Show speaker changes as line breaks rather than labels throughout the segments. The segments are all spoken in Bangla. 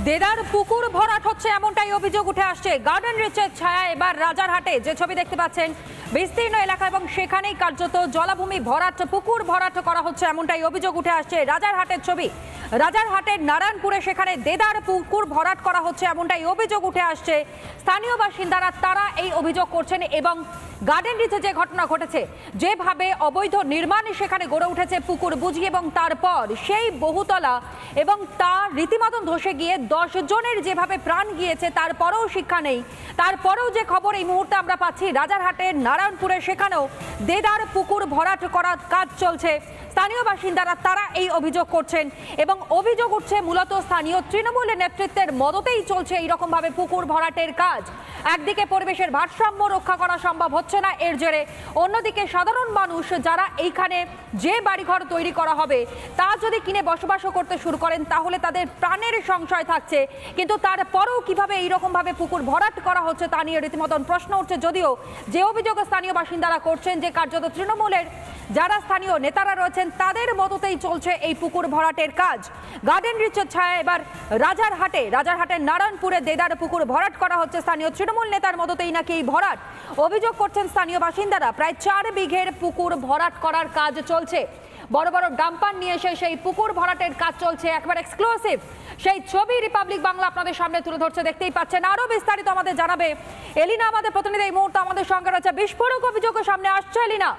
দেদার পুকুর ভরাট হচ্ছে এমনটাই অভিযোগ উঠে আসছে। গার্ডেন রিচের ছায়া এবার রাজারহাটে যে ছবি দেখতে পাচ্ছেন, বিস্তীর্ণ এলাকা এবং সেখানেই কার্যত জলাভূমি ভরাট, পুকুর ভরাট করা হচ্ছে এমনটাই অভিযোগ উঠে আসছে। রাজারহাটের ছবি, রাজারহাটের নারায়ণপুরে সেখানে দেদার পুকুর ভরাট করা হচ্ছে এমনটাই অভিযোগ উঠে আসছে। স্থানীয় বাসিন্দারা তারা এই অভিযোগ করছেন এবং গার্ডেন রিচে যে ঘটনা ঘটেছে, যেভাবে অবৈধ নির্মাণ সেখানে গড়ে উঠেছে পুকুর বুঝিয়ে এবং তারপর সেই বহুতলা এবং তা রীতিমতন ধসে গিয়ে 10 জনের যেভাবে প্রাণ গিয়েছে, তারপরেও শিক্ষা নেই। তারপরেও যে খবর এই মুহূর্তে আমরা পাচ্ছি, রাজারহাটের নারায়ণপুরে সেখানেও দেদার পুকুর ভরাট করার কাজ চলছে। স্থানীয় বাসিন্দারা তারা এই অভিযোগ করছেন এবং অভিযোগ উঠছে মূলত স্থানীয় তৃণমূলের নেতৃত্বের মদতেই চলছে এইরকম ভাবে পুকুর ভরাটের কাজ। একদিকে পরিবেশের ভারসাম্য রক্ষা করা সম্ভব হচ্ছে না এর জেরে, অন্যদিকে সাধারণ মানুষ যারা এইখানে যে বাড়িঘর তৈরি করা হবে তা যদি কিনে বসবাসও করতে শুরু করেন তাহলে তাদের প্রাণের সংশয় থাকছে। কিন্তু তারপরেও কিভাবে এইরকম ভাবে পুকুর ভরাট করা হচ্ছে তা নিয়ে রীতিমতন প্রশ্ন উঠছে। যদিও যে অভিযোগ স্থানীয় বাসিন্দারা করছেন যে কার্যত তৃণমূলের যারা স্থানীয় নেতারা রয়েছেন তাদের মততেই চলছে এই পুকুর ভরাটের কাজ। গার্ডেন রিচের ছায়া এবার রাজারহাটের নারায়ণপুরে দেদার পুকুর ভরাট করা হচ্ছে স্থানীয় তৃণমূল নেতার মততেই নাকি এই ভরাট। অভিযোগ করছেন স্থানীয় বাসিন্দারা, প্রায় 4 বিঘের পুকুর ভরাট করার কাজ চলছে। বড় বড় ডাম্পার নিয়ে এসে সেই পুকুর ভরাটের কাজ চলছে। একবার এক্সক্লুসিভ সেই ছবি রিপাবলিক বাংলা আপনাদের সামনে তুলে ধরছে, দেখতেই পাচ্ছেন। আরো বিস্তারিত আমাদের জানাবে এলিনা, আমাদের প্রতিনিধি এই মুহূর্তে আমাদের সঙ্গে রয়েছে। বিস্ফোরক অভিযোগের সামনে আসছে এলিনা।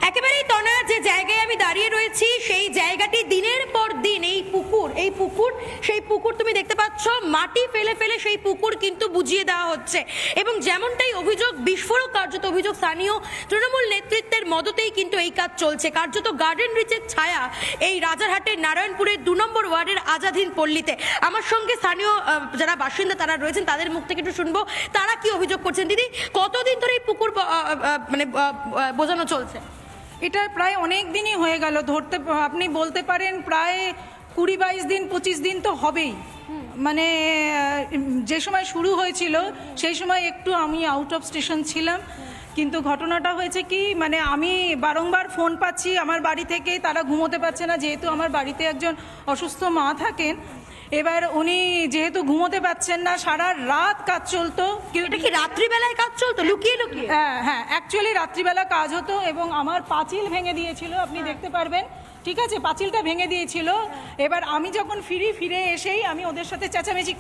একেবারেই তনা, যে জায়গায় আমি দাঁড়িয়ে রয়েছি সেই জায়গাটি দিনের পর দিন এই পুকুর তুমি দেখতে পাচ্ছ, মাটি ফেলে ফেলে সেই পুকুর কিন্তু বুঝিয়ে দেওয়া হচ্ছে। এবং যেমনটাই অভিযোগ, বিস্ফোরক কার্যত অভিযোগ, স্থানীয় তৃণমূল নেতৃত্বের মদতেই কিন্তু এই কাজ চলছে। কার্যত গার্ডেন রিচের ছায়া এই রাজারহাটের নারায়ণপুরের 2 নম্বর ওয়ার্ডের আজাদহীন পল্লীতে। আমার সঙ্গে স্থানীয় যারা বাসিন্দা তারা রয়েছেন, তাদের মুখ থেকে একটু শুনবো তারা কি অভিযোগ করছেন। দিদি, কতদিন ধরে এই পুকুর বোঝানো চলছে?
এটা প্রায় অনেক দিনই হয়ে গেল, ধরতে আপনি বলতে পারেন প্রায় 20-22 দিন 25 দিন তো হবেই। মানে যে সময় শুরু হয়েছিল সেই সময় একটু আমি আউট অফ স্টেশন ছিলাম, কিন্তু ঘটনাটা হয়েছে কি, মানে আমি বারংবার ফোন পাচ্ছি আমার বাড়ি থেকে, তারা ঘুমোতে পারছে না, যেহেতু আমার বাড়িতে একজন অসুস্থ মা থাকেন। এবার উনি যেহেতু ঘুমোতে পাচ্ছেন না, সারা রাত কাজ চলতো।
এটা কি রাত্রিবেলায় কাজ চলতো লুকিয়ে লুকিয়ে?
হ্যাঁ, অ্যাকচুয়ালি রাত্রিবেলা কাজ হতো এবং আমার পাঁচিল ভেঙে দিয়েছিল, আপনি দেখতে পারবেন। ঠিক আছে, পাঁচিলটা ভেঙে দিয়েছিল। এবার আমি যখন ফিরে এসেই আমি ওদের সাথে চেঁচামেচি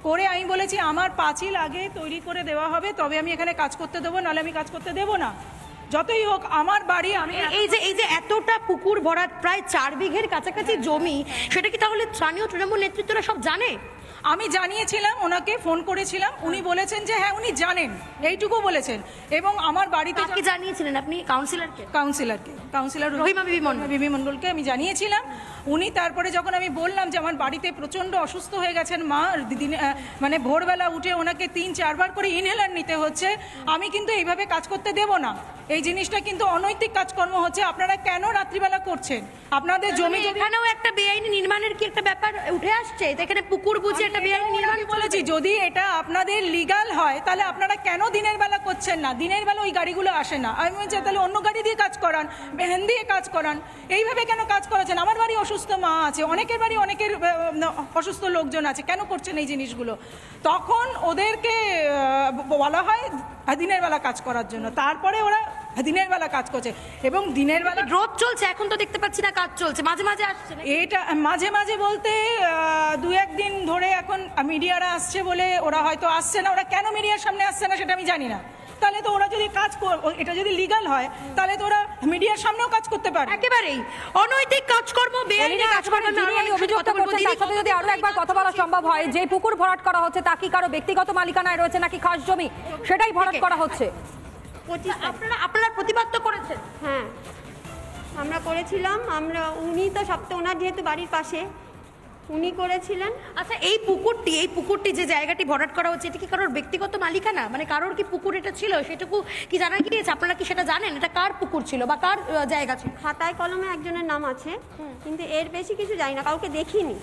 করে আমি বলেছি আমার পাঁচিল আগে তৈরি করে দেওয়া হবে, তবে আমি এখানে কাজ করতে দেবো, নাহলে আমি কাজ করতে দেবো না। যতই হোক আমার বাড়ি। আমি
এই যে এতটা পুকুর ভরাট, প্রায় 4 বিঘের কাছাকাছি জমি, সেটা কি তাহলে স্থানীয় তৃণমূল নেতৃত্বরা সব জানে?
আমি জানিয়েছিলাম, ওনাকে ফোন করেছিলাম, উনি বলেছেন যে হ্যাঁ উনি জানেন, এইটুকু বলেছেন। এবং আমার বাড়িতে
কি জানিয়েছিলেন আপনি? কাউন্সিলর রহিমা
বিবি মণ্ডলকে আমি জানিয়েছিলাম। উনি তারপরে যখন আমি বললাম যে আমার বাড়িতে প্রচণ্ড অসুস্থ হয়ে গেছেন মা, মানে ভোরবেলা উঠে ওনাকে 3-4 বার করে ইনহেলার নিতে হচ্ছে, আমি কিন্তু এইভাবে কাজ করতে দেব না। এই জিনিসটা কিন্তু অনৈতিক কাজকর্ম হচ্ছে। আপনারা কেন রাত্রিবেলা করছেন? আপনাদের জমি
এখানেও একটা বেআইনি নির্মাণের কি একটা ব্যাপার উঠে আসছে? এখানে পুকুর বুঝে একটা বেআইনি নির্মাণ
বলেছি, যদি এটা আপনাদের লিগাল হয় তাহলে আপনারা কেন দিনের বেলা করছেন না? দিনের বেলা ওই গাড়িগুলো আসে না। আমি বলছি তাহলে অন্য গাড়ি দিয়ে কাজ করান, ভ্যান দিয়ে কাজ করান। এইভাবে কেন কাজ করাচ্ছেন? আমার বাড়ি অসুস্থ মা আছে, অনেকের বাড়ি অনেকের অসুস্থ লোকজন আছে, কেন করছেন এই জিনিসগুলো? তখন ওদেরকে বলা হয় দিনের বেলা কাজ করার জন্য, তারপরে ওরা দিনের বেলা কাজ করছে। এবং দিনের বেলা
রোদ চলছে, এখন তো দেখতে পাচ্ছি না কাজ চলছে, মাঝে মাঝে আসছে।
এটা মাঝে মাঝে বলতে 2-1 দিন ধরে এখন মিডিয়ারা আসছে বলে ওরা হয়তো আসছে না। ওরা কেন মিডিয়ার সামনে আসছে না সেটা আমি জানি না। তাহলে তো ওরা যদি এটা যদি লিগাল হয় তাহলে তো ওরা মিডিয়ার সামনেও কাজ করতে পারে।
একেবারেই অনৈতিক কাজকর্ম, বেআইনি কাজকর্ম।
যদি আরো একবার কথা বলা সম্ভব হয়, যে পুকুর ভরাট করা হচ্ছে তা কি কারো ব্যক্তিগত মালিকানায় রয়েছে নাকি খাস জমি, সেটাই ভরাট করা হচ্ছে?
আপনারা প্রতিবাদ তো করেছেন?
হ্যাঁ, আমরা করেছিলাম। উনি তো সপ্তাহে, ওনার যেহেতু বাড়ির পাশে, উনি করেছিলেন।
আচ্ছা, এই পুকুরটি যে জায়গাটি ভরাট করা হচ্ছে, এটা কি কারোর ব্যক্তিগত মালিকানা? মানে কারোর কি পুকুর এটা ছিল সেটুকু কি জানা গিয়েছে? আপনারা কি সেটা জানেন এটা কার পুকুর ছিল বা কার জায়গা ছিল?
খাতায় কলমে একজনের নাম আছে, কিন্তু এর বেশি কিছু জানি না, কাউকে দেখিনি।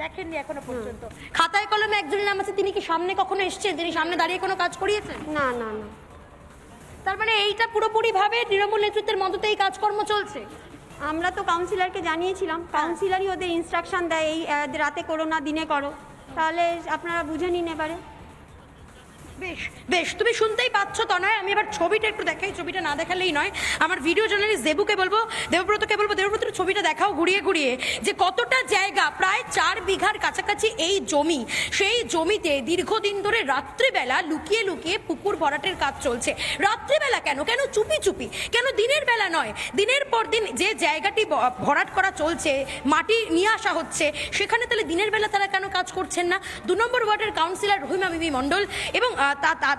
দেখেননি এখনো পর্যন্ত? খাতায় কলমে একজনের নাম আছে, তিনি কি সামনে কখনো এসেছেন? তিনি সামনে দাঁড়িয়ে কোনো কাজ করিয়েছেন?
না না না।
তার মানে এইটা পুরোপুরি ভাবে তৃণমূল নেতৃত্বের মদতে এই কাজকর্ম চলছে।
আমরা তো কাউন্সিলরকে জানিয়েছিলাম, কাউন্সিলরই ওদের ইনস্ট্রাকশন দেয় এই রাতে করো না দিনে করো, তাহলে আপনারা বুঝে নিন এবারে।
বেশ বেশ, তুমি শুনতেই পাচ্ছ তনয়। আমি এবার ছবিটা একটু দেখাই, ছবিটা না দেখালেই নয়। আমার ভিডিও জার্নালিস্ট দেবুকে বলবো, দেবব্রতকে বলবো, দেবব্রত ছবিটা দেখাও ঘুরিয়ে ঘুরিয়ে, যে কতটা জায়গা, প্রায় 4 বিঘার কাছাকাছি এই জমি। সেই জমিতে দীর্ঘদিন ধরে রাত্রিবেলা লুকিয়ে লুকিয়ে পুকুর ভরাটের কাজ চলছে। রাত্রিবেলা কেন, কেন চুপি চুপি, কেন দিনের বেলা নয়? দিনের পর দিন যে জায়গাটি ভরাট করা চলছে, মাটি নিয়ে আসা হচ্ছে, সেখানে তাহলে দিনের বেলা তারা কেন কাজ করছেন না? 2 নম্বর ওয়ার্ডের কাউন্সিলর রহিমা বিবি মণ্ডল, এবং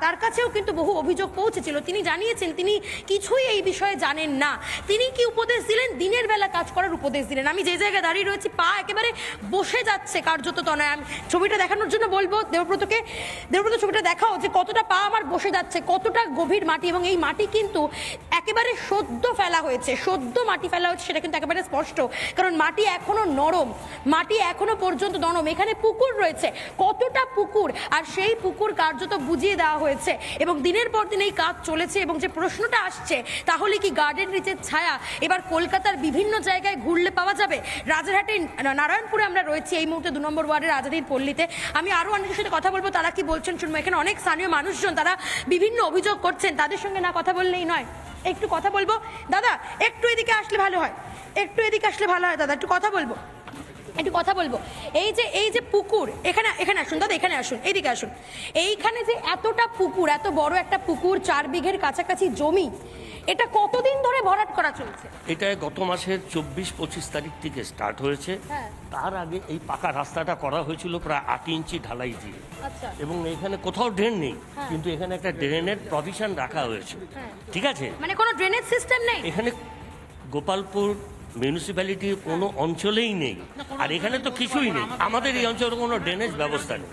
তার কাছেও কিন্তু বহু অভিযোগ পৌঁছেছিল। তিনি জানিয়েছেন তিনি কিছুই এই বিষয়ে জানেন না। তিনি কি উপদেশ দিলেন? দিনের বেলা কাজ করার উপদেশ দিলেন। আমি যে জায়গায় দাঁড়িয়ে রয়েছি, পা একেবারে বসে যাচ্ছে কার্যত তনয়। আমি ছবিটা দেখানোর জন্য বলবো দেবব্রতকে, দেবব্রত ছবিটা দেখাও যে কতটা পা আমার বসে যাচ্ছে, কতটা গভীর মাটি, এবং এই মাটি কিন্তু একেবারে সদ্য ফেলা হয়েছে, সদ্য মাটি ফেলা হয়েছে, সেটা কিন্তু একেবারে স্পষ্ট। কারণ মাটি এখনো নরম, মাটি এখনো পর্যন্ত নরম। এখানে পুকুর রয়েছে, কতটা পুকুর, আর সেই পুকুর কার্যত বুঝিয়ে দেওয়া হয়েছে, এবং দিনের পর দিন এই কাজ চলেছে। এবং যে প্রশ্নটা আসছে, তাহলে কি গার্ডেন রিচের ছায়া এবার কলকাতার বিভিন্ন জায়গায় ঘুরলে পাওয়া যাবে? রাজারহাটে, নারায়ণপুরে আমরা রয়েছি এই মুহূর্তে, 2 নম্বর ওয়ার্ডের আজাদির পল্লীতে। আমি আরো অনেকের সাথে কথা বলবো, তারা কি বলছেন শুনবো। এখানে অনেক স্থানীয় মানুষজন, তারা বিভিন্ন অভিযোগ করছেন, তাদের সঙ্গে না কথা বললেই নয়। একটু কথা বলবো। দাদা একটু এদিকে আসলে ভালো হয়, একটু এদিকে আসলে ভালো হয় দাদা, একটু কথা বলবো, একটু কথা বলবো। এই যে পুকুর, এখানে আসুন দাদা, এখানে আসুন, এইদিকে আসুন। এইখানে যে এতটা পুকুর, এত বড় একটা পুকুর, 4 বিঘের কাছাকাছি জমি, এটা কতদিন ধরে ভরাট করা চলছে?
এটা গত মাসের 24-25 তারিখ থেকে স্টার্ট হয়েছে। তার আগে এই পাকা রাস্তাটা করা হয়েছিল প্রায় 8 ইঞ্চি ঢালাই দিয়ে, এবং এখানে কোথাও ড্রেন নেই, কিন্তু এখানে একটা ড্রেনের প্রভিশন রাখা হয়েছে। ঠিক আছে,
মানে কোনো ড্রেনেজ সিস্টেম নেই
এখানে। গোপালপুর মিউনিসিপ্যালিটির কোনো অঞ্চলেই নেই, আর এখানে তো কিছুই নেই। আমাদের এই অঞ্চলে কোনো ড্রেনেজ ব্যবস্থা নেই।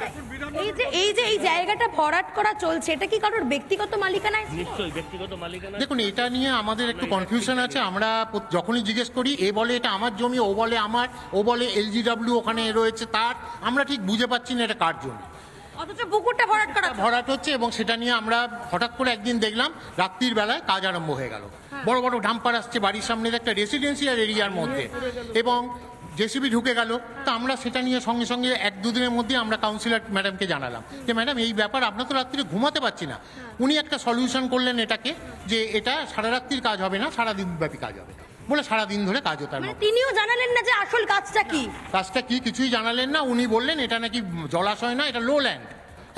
এই জায়গাটা ভরাট করা চলছে, এটা কি কারোর ব্যক্তিগত মালিকানায়?
নিশ্চয়ই ব্যক্তিগত মালিকানা।
দেখুন, এটা নিয়ে আমাদের একটু কনফিউশন আছে। আমরা যখনই জিজ্ঞেস করি, এ বলে এটা আমার জমি, ও বলে আমার, ও বলে LGW ওখানে রয়েছে তার। আমরা ঠিক বুঝে পাচ্ছি না এটা কার জমি,
অথচ পুকুরটা
ভরাট হচ্ছে। এবং সেটা নিয়ে আমরা হঠাৎ করে একদিন দেখলাম রাত্রির বেলায় কাজ আরম্ভ হয়ে গেল। বড় বড় ডাম্পার আসছে বাড়ির সামনে একটা রেসিডেন্সিয়াল এরিয়ার মধ্যে, এবং জেসিবি ঢুকে গেল। তো আমরা সেটা নিয়ে সঙ্গে সঙ্গে 1-2 দিনের মধ্যে আমরা কাউন্সিলর ম্যাডামকে জানালাম যে ম্যাডাম এই ব্যাপার, আমরা তো রাত্রিরে ঘুমাতে পারছি না। উনি একটা সলিউশন করলেন এটাকে, যে এটা সারা রাত্রির কাজ হবে না, সারাদিন ব্যাপী কাজ হবে বলে সারাদিন ধরে কাজ হতো।
তিনিও জানালেন না যে আসল কাজটা কি,
কিছুই জানালেন না। উনি বললেন এটা নাকি জলাশয় না, এটা লো ল্যান্ড।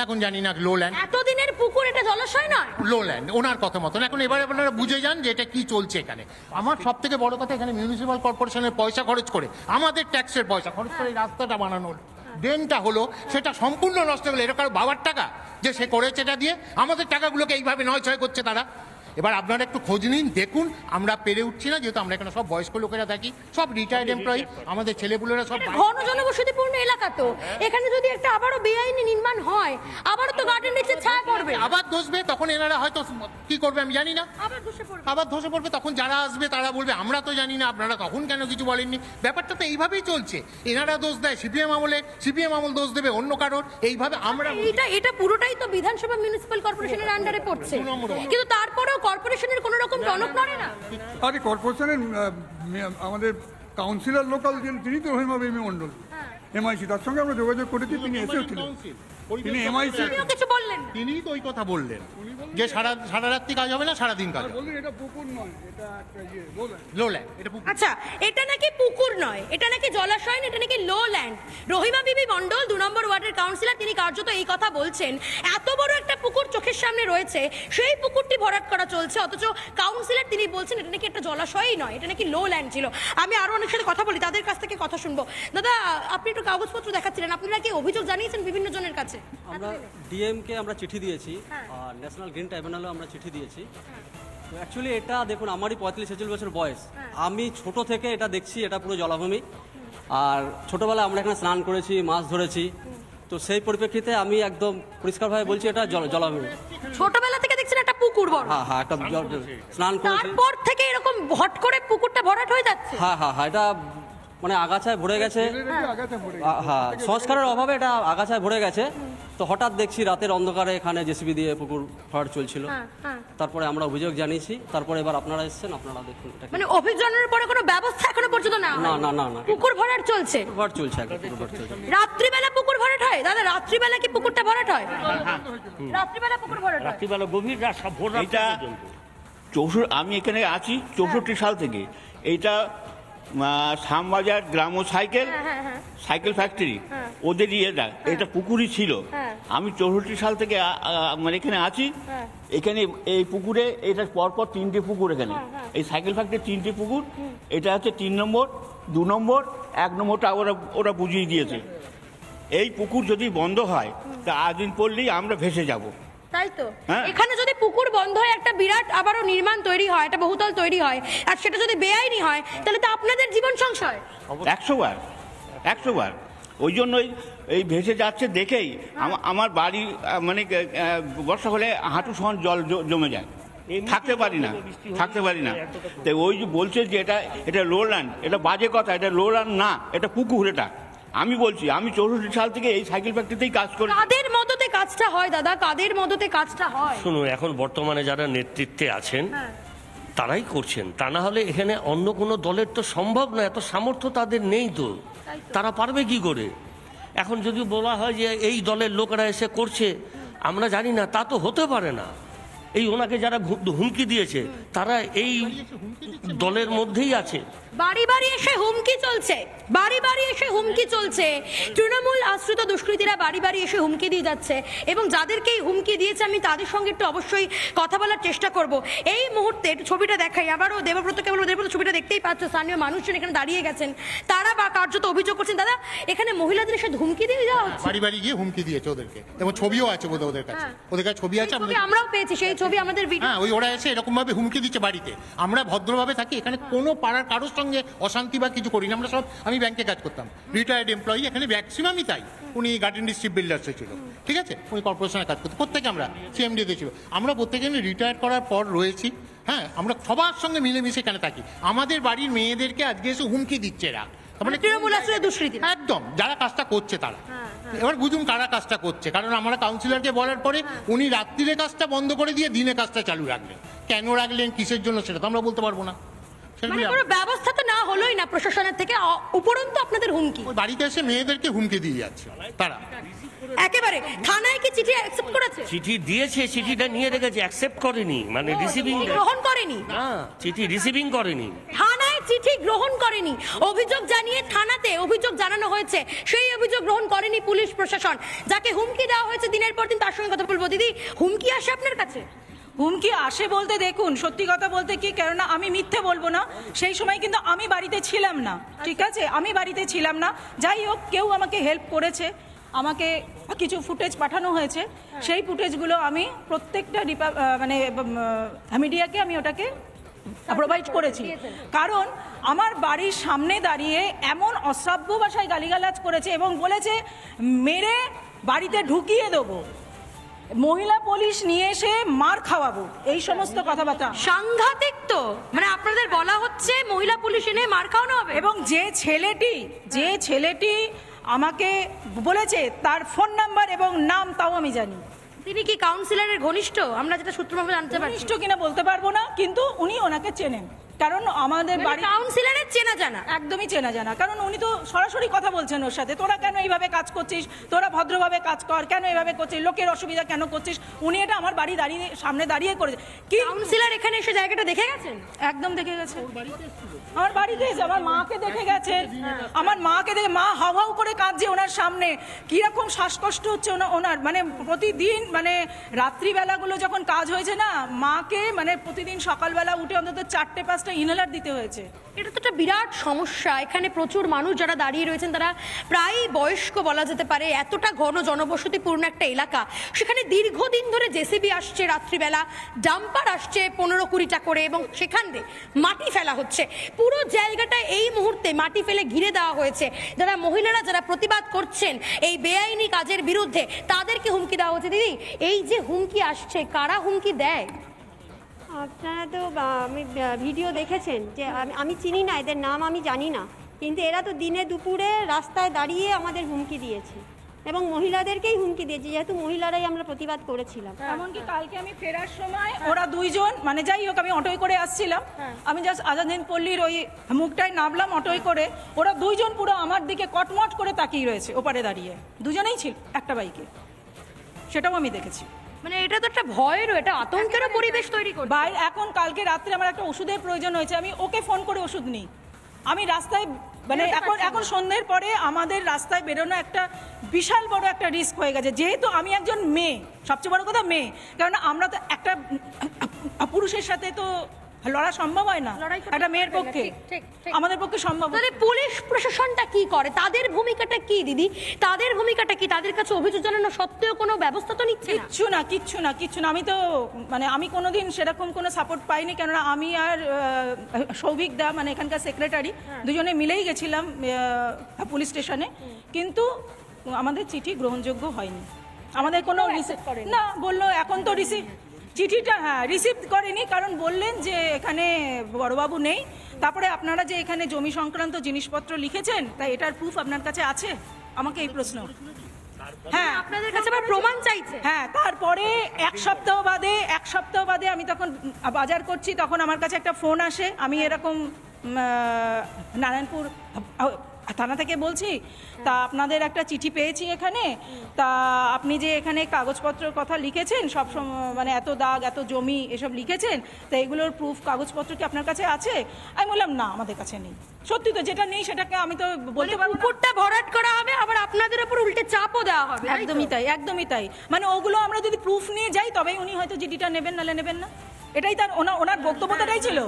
এখন জানি না লো ল্যান্ড,
এতদিনের পুকুর, এটা জলাশয় নয়,
লো ল্যান্ড ওনার কথা মতন। এখন এবারে আপনারা বুঝে যান যে এটা কি চলছে এখানে। আমার সব থেকে বড় কথা, এখানে মিউনিসিপ্যাল কর্পোরেশনের পয়সা খরচ করে, আমাদের ট্যাক্সের পয়সা খরচ করে এই রাস্তাটা বানানোর ড্রেনটা হলো, সেটা সম্পূর্ণ নষ্ট হলো। এটা কারো বাবার টাকা যে সে করেছে, এটা দিয়ে আমাদের টাকাগুলোকে এইভাবে নয় করছে তারা। এবার আপনারা একটু খোঁজ নিন, দেখুন। আমরা পেরে উঠছি না, যেহেতু আমরা এখানে সব বয়স্ক লোকেরা থাকি, সব রিটায়ার্ড এমপ্লয়ি, আমাদের ছেলেপুলেরা সব।
ঘন জনবসতিপূর্ণ এলাকা তো, এখানে যদি একটা আবারও বেআইনি নির্মাণ হয়, আবারও তো গার্ডেন রিচের ছায়া পড়বে,
আবার ধসবে। তখন এনারা হয়তো কি করবে আমি জানি না, আবার ধসে পড়বে। তখন যারা আসবে তারা বলবে আমরা তো জানি না, আপনারা তখন কেন কিছু বলেননি। ব্যাপারটা তো এইভাবেই চলছে। এনারা দোষ দেয় সিপিএম আমলে, সিপিএম আমল দোষ দেবে অন্য কারোর, এইভাবে আমরা।
এটা পুরোটাই তো বিধানসভা মিউনিসিপ্যাল কর্পোরেশনের আন্ডারে পড়ছে, কিন্তু তারপরেও কর্পোরেশনের কোনো রকম টনক নড়ে না।
আরে কর্পোরেশনের আমাদের কাউন্সিলর লোকাল, তিনি তো রহিমা বিবি মণ্ডল, MIC, তার সঙ্গে আমরা যোগাযোগ করেছি, তিনি এসেছিলেন। তিনি MIC
কিছু বললেন,
তিনি তো ওই কথা বললেন যে সারা রাত্রি কাজ হবে না, সারাদিন কাজ হবে।
বললেন এটা পুকুর নয়, এটা একটা
লো ল্যান্ড। এটা পুকুর।
আচ্ছা, এটা নাকি পুকুর নয়, এটা নাকি জলাশয়, এটা নাকি লো ল্যান্ড। রহিমা বিবি মণ্ডল 2 নম্বর ওয়ার্ডের কাউন্সিলর, তিনি কার্যত এই কথা বলছেন। এত বড় একটা পুকুর চোখের সামনে রয়েছে, সেই পুকুরটি ভরাট করা চলছে, অথচ কাউন্সিলর তিনি বলছেন এটা নাকি একটা জলাশয়ই নয়, এটা নাকি লো ল্যান্ড ছিল। আমি আরো অনেক সাথে কথা বলি, তাদের কাছ থেকে কথা শুনবো। দাদা, আপনি একটু কাগজপত্র দেখাচ্ছিলেন, আপনারা কি অভিযোগ জানিয়েছেন বিভিন্ন জনের কাছে?
আমরা ডিএমকে আমরা চিঠি দিয়েছি, আর ন্যাশনাল গ্রিন ট্রাইব্যুনালেও আমরা চিঠি দিয়েছি। তো অ্যাকচুয়ালি এটা দেখুন, আমারই 45-46 বছর বয়স, আমি ছোট থেকে এটা দেখছি, এটা পুরো জলাভূমি। আর ছোটবেলায় আমরা এখানে স্নান করেছি, মাছ ধরেছি, তো সেই পরিপ্রেক্ষিতে আমি একদম পরিষ্কারভাবে বলছি এটা জলাভূমি।
ছোটবেলা থেকে দেখছেন একটা পুকুর বড়?
হ্যাঁ, একটা স্নান করেছি,
তারপর থেকে এরকম হট করে পুকুরটা ভরাট হয়ে যাচ্ছে?
হ্যাঁ, এটা মানে আগাছায় ভরে গেছে। হ্যাঁ, সংস্কারের অভাবে এটা আগাছায় ভরে গেছে। তো হঠাৎ দেখছি রাতের অন্ধকারে এখানে জেসিবি দিয়ে পুকুর ভরাট চলছিল। তারপরে আমরা অভিযোগ জানিয়েছি, তারপরে এবার আপনারা এসেছেন, আপনারা দেখুন এটা
মানে অভিযানের পরে কোনো ব্যবস্থা এখনো পর্যন্ত না
না না না না
পুকুর ভরাট চলছে,
ভরাট চলছে, একদম পুকুর ভরাট চলছে।
রাত্রিবেলা পুকুর ভরাট হয় দাদা? রাত্রিবেলা কি পুকুরটা ভরাট হয়? রাত্রিবেলা পুকুর ভরাট হয়?
রাত্রিবেলা গভীর রাত ভোর রাত
এটা আমি এখানে আছি 64 সাল থেকে। এইটা শ্যামবাজার গ্রাম সাইকেল ফ্যাক্টরি ওদের এটা পুকুরই ছিল। আমি 64 সাল থেকে মানে এখানে আছি। এখানে এই পুকুরে এটা পরপর 3টে পুকুর, এখানে এই সাইকেল ফ্যাক্টরি 3টে পুকুর। এটা হচ্ছে 3 নম্বর, 2 নম্বর, 1 নম্বরটা ওরা বুঝিয়ে দিয়েছে। এই পুকুর যদি বন্ধ হয় তা আদিন পড়লেই আমরা ভেসে যাব।
তাই তো এখানে যদি পুকুর বন্ধ হয় একটা বিরাট আবারও নির্মাণ তৈরি হয়, একটা বহুতল তৈরি হয়, আর সেটা যদি বেআইনি হয় তাহলে তো আপনাদের জীবন সংশয়
100 বার। ওই জন্যই এই ভেসে যাচ্ছে দেখেই আমার বাড়ি মানে বর্ষা হলে হাঁটু সমান জল জমে যায়, থাকতে পারি না। তাই ওই যে বলছে যে এটা লোল্যান্ড, এটা বাজে কথা, এটা লোল্যান্ড না, এটা পুকুর। এটা আমি বলছি, আমি 64 সাল থেকে এই সাইকেল ফ্যাক্টরিতেই কাজ করি।
কাদের মদতে কাজটা হয় দাদা, কাদের মদতে কাজটা হয়?
শুনুন, এখন বর্তমানে যারা নেতৃত্বে আছেন তারাই করছেন, তা না হলে এখানে অন্য কোনো দলের তো সম্ভব না, এত সামর্থ্য তাদের নেই। তো তারা পারবে কি করে? এখন যদি বলা হয় যে এই দলের লোকেরা এসে করছে, আমরা জানি না, তা তো হতে পারে না। এই ওনাকে যারা হুমকি দিয়েছে তারা এই দলের মধ্যেই আছে।
বাড়ি বাড়ি এসে হুমকি চলছে, বাড়ি বাড়ি এসে হুমকি চলছে। তৃণমূল আশ্রিত দুষ্কৃতীরা বাড়ি বাড়ি এসে হুমকি দিয়ে যাচ্ছে, এবং যাদেরকে এই হুমকি দিয়েছে আমি তাদের সঙ্গে একটু অবশ্যই কথা বলার চেষ্টা করব। এই মুহূর্তে ছবিটা দেখাই আবারও, দেবব্রতকে বলবো, দেবব্রত ছবিটা দেখতেই পাচ্ছ, স্থানীয় মানুষজন এখানে দাঁড়িয়ে গেছেন, তারা বা কার্যত অভিযোগ করছেন দাদা এখানে মহিলাদের এসে হুমকি দিয়ে যাওয়া হচ্ছে।
বাড়ি বাড়ি গিয়ে হুমকি দিয়েছে ওদেরকে, এবং ছবিও আছে ওদের কাছে, ওদের কাছে ছবি আছে,
আমরাও পেয়েছি সেই ছবি আমাদের ভিডিও।
হ্যাঁ, ওরা এসে এরকম ভাবে হুমকি দিচ্ছে বাড়িতে। আমরা ভদ্রভাবে থাকি, এখানে কোনো পাড়ার কারোর সঙ্গে অশান্তি বা কিছু করি না। আমরা সব, আমি ব্যাংকে কাজ করতাম, রিটায়ার্ড এমপ্লয়ি, এখানে ম্যাক্সিমামই তাই। উনি গার্ডেন ডিস্ট্রিক্ট বিল্ডার্সে ছিল, ঠিক আছে, উনি কর্পোরেশনে কাজ করতো, প্রত্যেকে আমরা সিএমডিতে ছিল, আমরা প্রত্যেকে রিটায়ার করার পর রয়েছি। হ্যাঁ, আমরা সবার সঙ্গে মিলেমিশে এখানে থাকি। আমাদের বাড়ির মেয়েদেরকে আজকে এসে হুমকি দিচ্ছে এরা, মানে
তৃণমূল আশ্রিত দুষ্কৃতী
একদম, যারা কাজটা করছে তারা। এবার বুঝুন কারা কাজটা করছে, কারণ আমরা কাউন্সিলরকে বলার পরে উনি রাত্রিরে কাজটা বন্ধ করে দিয়ে দিনে কাজটা চালু রাখলেন। কেন রাখলেন, কিসের জন্য, সেটা তো আমরা বলতে পারবো না।
মানে কোনো ব্যবস্থা তো না হলোই না প্রশাসনের থেকে, উপরন্তু আপনাদের হুমকি।
বাড়িতে এসে মেয়েদেরকে হুমকি দিয়ে যাচ্ছে তারা।
একেবারে থানায় কি চিঠি অ্যাকসেপ্ট করেছে?
চিঠি দিয়েছে, চিঠিটা নিয়ে রেখেছে, অ্যাকসেপ্ট করেনি, মানে রিসিভিং
গ্রহণ করেনি।
না, চিঠি রিসিভিং করেনি,
থানায় চিঠি গ্রহণ করেনি। অভিযোগ জানিয়ে থানাতে অভিযোগ জানানো হয়েছে, সেই অভিযোগ গ্রহণ করেনি পুলিশ প্রশাসন। যাকে হুমকি দেওয়া হয়েছে দিনের পর দিন, তার সঙ্গে কথা বলবো। দিদি, হুমকি আসে আপনার কাছে?
হুমকি আসে বলতে দেখুন, সত্যি কথা বলতে কি, কেননা আমি মিথ্যে বলবো না, সেই সময় কিন্তু আমি বাড়িতে ছিলাম না, ঠিক আছে, আমি বাড়িতে ছিলাম না। যাই হোক, কেউ আমাকে হেল্প করেছে, আমাকে কিছু ফুটেজ পাঠানো হয়েছে, সেই ফুটেজগুলো আমি প্রত্যেকটা মানে মিডিয়াকে আমি ওটাকে প্রোভাইড করেছি। কারণ আমার বাড়ির সামনে দাঁড়িয়ে এমন অশ্রাব্য ভাষায় গালিগালাজ করেছে এবং বলেছে মেরে বাড়িতে ঢুকিয়ে দেবো, মহিলা পুলিশ নিয়ে এসে মার খাওয়াবো, এই সমস্ত কথাবার্তা।
সাংঘাতিক তো, মানে আপনাদের বলা হচ্ছে মহিলা পুলিশ এনে মার খাওয়ানো হবে।
এবং যে ছেলেটি আমাকে বলেছে তার ফোন নাম্বার এবং নাম তাও আমি জানি।
তিনি কি কাউন্সিলরের ঘনিষ্ঠ? আমরা যেটা সূত্রভাবে জানতে পারি,
ঘনিষ্ঠ কিনা বলতে পারবো না, কিন্তু উনি ওনাকে চেনেন, কারণ আমাদের বাড়ি
কাউন্সিলরের চেনা জানা,
একদমই চেনা জানা। কারণ উনি তো সরাসরি কথা বলছেন ওর সাথে, তোরা কেন এইভাবে কাজ করছিস, তোরা ভদ্রভাবে কাজ কর, কেন এইভাবে করছিস, লোকের অসুবিধা কেন করছিস। উনি এটা আমার বাড়ি দাঁড়িয়ে সামনে দাঁড়িয়ে করেছে।
কি কাউন্সিলর এখানে এসে জায়গাটা দেখে গেছেন?
একদম দেখে গেছে, আমার বাড়িতে এসে আমার মাকে দেখে গেছে, আমার মাকে দেখে মা হাউ হাউ করে কাঁদছে ওনার সামনে, কিরকম শ্বাসকষ্ট হচ্ছে ওনার, মানে প্রতিদিন, মানে রাত্রিবেলাগুলো যখন কাজ হয়েছে না, মাকে মানে প্রতিদিন সকালবেলা উঠে অন্তত 4-5টা ইনহেলার দিতে হয়েছে।
এটা তো একটা বিরাট সমস্যা। এখানে প্রচুর মানুষ যারা দাঁড়িয়ে রয়েছেন তারা প্রায় বয়স্ক বলা যেতে পারে, এতটা ঘন জনবসতিপূর্ণ একটা এলাকা, সেখানে দীর্ঘদিন ধরে জেসিবি আসছে, রাত্রিবেলা ডাম্পার আসছে 15-20টা করে, এবং সেখানে মাটি ফেলা হচ্ছে। পুরো জায়গাটা এই মুহূর্তে মাটি ফেলে ঘিরে দেওয়া হয়েছে। যারা মহিলারা যারা প্রতিবাদ করছেন এই বেআইনি কাজের বিরুদ্ধে, তাদেরকে হুমকি দেওয়া হচ্ছে। দিদি, এই যে হুমকি আসছে, কারা হুমকি দেয়?
আপনারা তো আমি ভিডিও দেখেছেন, যে আমি চিনি না, এদের নাম আমি জানি না, কিন্তু এরা তো দিনে দুপুরে রাস্তায় দাঁড়িয়ে আমাদের হুমকি দিয়েছে। এবং মহিলাদেরকেই হুমকি দিয়েছে, যেহেতু মহিলারাই আমরা প্রতিবাদ করেছিলাম।
এমনকি কালকে আমি ফেরার সময় ওরা দুইজন, মানে যাই হোক আমি অটোয় করে আসছিলাম, আমি জাস্ট আজাদিন পল্লীর ওই মুখটায় নামলাম অটোয় করে, ওরা দুইজন পুরো আমার দিকে কটমট করে তাকিয়ে রয়েছে ওপারে দাঁড়িয়ে, দুজনেই ছিল একটা বাইকে, সেটাও আমি দেখেছি।
মানে এটা তো একটা ভয়েরও, এটা আতঙ্কেরও পরিবেশ তৈরি করে।
বাইরে এখন কালকে রাত্রে আমার একটা ওষুধের প্রয়োজন হয়েছে, আমি ওকে ফোন করে ওষুধ নিই, আমি রাস্তায় মানে এখন সন্ধ্যের পরে আমাদের রাস্তায় বেরোনো একটা বিশাল বড় একটা রিস্ক হয়ে গেছে, যেহেতু আমি একজন মেয়ে, সবচেয়ে বড় কথা মেয়ে, কারণ আমরা তো একটা পুরুষের সাথে তো লড়া সম্ভব হয় না, একটা মেয়ের পক্ষে আমাদের পক্ষে সম্ভব।
তাহলে পুলিশ প্রশাসনটা কি করে, তাদের ভূমিকাটা কি দিদি, তাদের ভূমিকাটা কি? তাদের কাছে অভিযোগ জানানো সত্ত্বেও কোনো ব্যবস্থা তো নিচ্ছে না?
কিচ্ছু না। আমি তো মানে আমি কোনোদিন সেরকম কোনো সাপোর্ট পাইনি, কেননা আমি আর সৌভিক দা মানে এখানকার সেক্রেটারি দুজনে মিলেই গেছিলাম পুলিশ স্টেশনে, কিন্তু আমাদের চিঠি গ্রহণযোগ্য হয়নি, আমাদের কোনো না বললো এখন তো চিঠিটা রিসিভ করেনি, কারণ বললেন যে এখানে বড়বাবু নেই। তারপরে আপনারা যে এখানে জমি সংক্রান্ত জিনিসপত্র লিখেছেন, তাই এটার প্রুফ আপনার কাছে আছে? আমাকে এই প্রশ্ন। হ্যাঁ,
আপনাদের কাছে আবার প্রমাণ চাইছে।
হ্যাঁ, তারপরে এক সপ্তাহ বাদে আমি তখন বাজার করছি, তখন আমার কাছে একটা ফোন আসে, আমি এরকম নারায়ণপুর থানা থেকে বলছি, তা আপনাদের একটা চিঠি পেয়েছি এখানে, তা আপনি যে এখানে কাগজপত্রের কথা লিখেছেন সব মানে এত দাগ এত জমি এসব লিখেছেন, তা এগুলোর প্রুফ কাগজপত্র কি আপনার কাছে আছে? আমি বললাম না, আমাদের কাছে নেই। সত্যি তো, যেটা নেই সেটাকে আমি তো বলতে পারবো না।
পুকুরটা ভরাট করা হবে, আবার আপনাদের উপর উল্টে চাপও দেওয়া হবে।
একদমই তাই। মানে ওগুলো আমরা যদি প্রুফ নিয়ে যাই তবেই উনি হয়তো জিডিটা নেবেন, নালে নেবেন না, এটাই তার ওনার বক্তব্যটাই ছিল।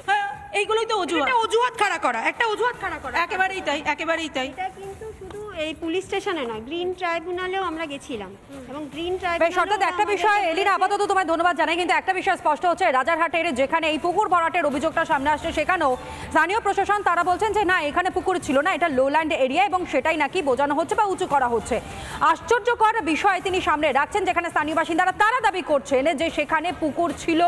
হ্যাঁ, এইগুলোই তো
অজুহাত খাড়া করা, একটা অজুহাত খাড়া করা।
একেবারেই তাই।
এটা কিন্তু শুধু এই পুলিশ স্টেশনে নয়, গ্রিন ট্রাইব্যুনালেও আমরা গেছিলাম, এবং গ্রিন
বেশ, অর্থাৎ একটা বিষয় এলিনা আপাতত তোমায় ধন্যবাদ জানাই, কিন্তু একটা বিষয় স্পষ্ট হচ্ছে, রাজারহাটের যেখানে এই পুকুর ভরাটের অভিযোগটা সামনে আসছে সেখানেও স্থানীয় প্রশাসন তারা বলছেন যে না, এখানে পুকুর ছিল না, এটা লোল্যান্ড এরিয়া, এবং সেটাই নাকি বোঝানো হচ্ছে বা উঁচু করা হচ্ছে। আশ্চর্যকর বিষয় তিনি সামনে রাখছেন, যেখানে স্থানীয় বাসিন্দারা তারা দাবি করছেন যে সেখানে পুকুর ছিল,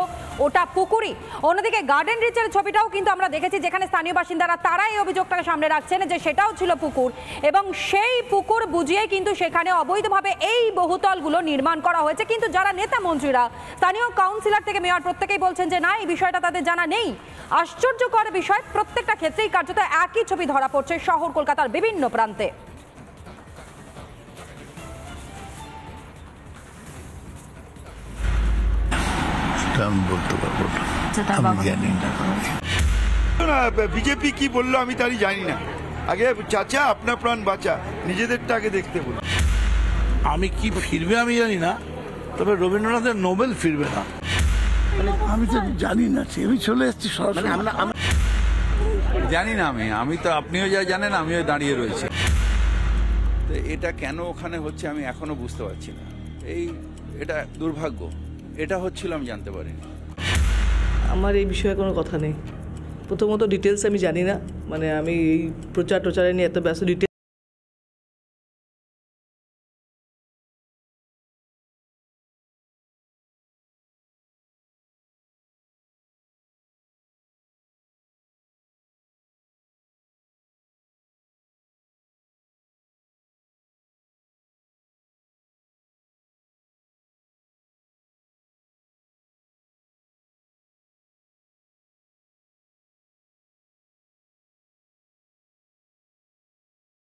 ওটা পুকুরই। অন্যদিকে গার্ডেন রিচের ছবিটাও কিন্তু আমরা দেখেছি, যেখানে স্থানীয় বাসিন্দারা তারা এই অভিযোগটাকে সামনে রাখছেন যে সেটাও ছিল পুকুর, এবং সেই পুকুর বুঝিয়ে কিন্তু সেখানে অবৈধভাবে এই বহুতলগুলো নির্মাণ করা হয়েছে। কিন্তু যারা নেতা মন্ত্রীরা, স্থানীয় কাউন্সিলর থেকে মেয়র প্রত্যেকেই বলছেন যে না, এই বিষয়টা তাদের জানা নেই। আশ্চর্যকর বিষয়, প্রত্যেকটা ক্ষেত্রেই কার্যত একই ছবি ধরা পড়ছে শহর কলকাতার বিভিন্ন প্রান্তে।
আমি বলতে পারবো না, আমি জানি না। বিজেপি কি বললো আমি তারই জানি না। আগে চাচা আপনার প্রাণ বাঁচা, নিজেদেরটা আগে দেখতে বলুন। আমি কি ফিরবে আমি জানি না, তবে রবীন্দ্রনাথের নোবেল ফিরবে না। আমি তো জানি না, আমি চলে এসেছি সরাসরি।
জানি না আমি তো, আপনিও যা জানেন আমিও দাঁড়িয়ে রয়েছি।
তো এটা কেন ওখানে হচ্ছে আমি এখনো বুঝতে পারছি না। এটা দুর্ভাগ্য, এটা হচ্ছিল আমি জানতে পারিনি।
আমার এই বিষয়ে কোনো কথা নেই। প্রথমত ডিটেলস আমি জানি না, মানে আমি এই প্রচার টোচারে নিয়ে এত ব্যস্ত, ডিটেলস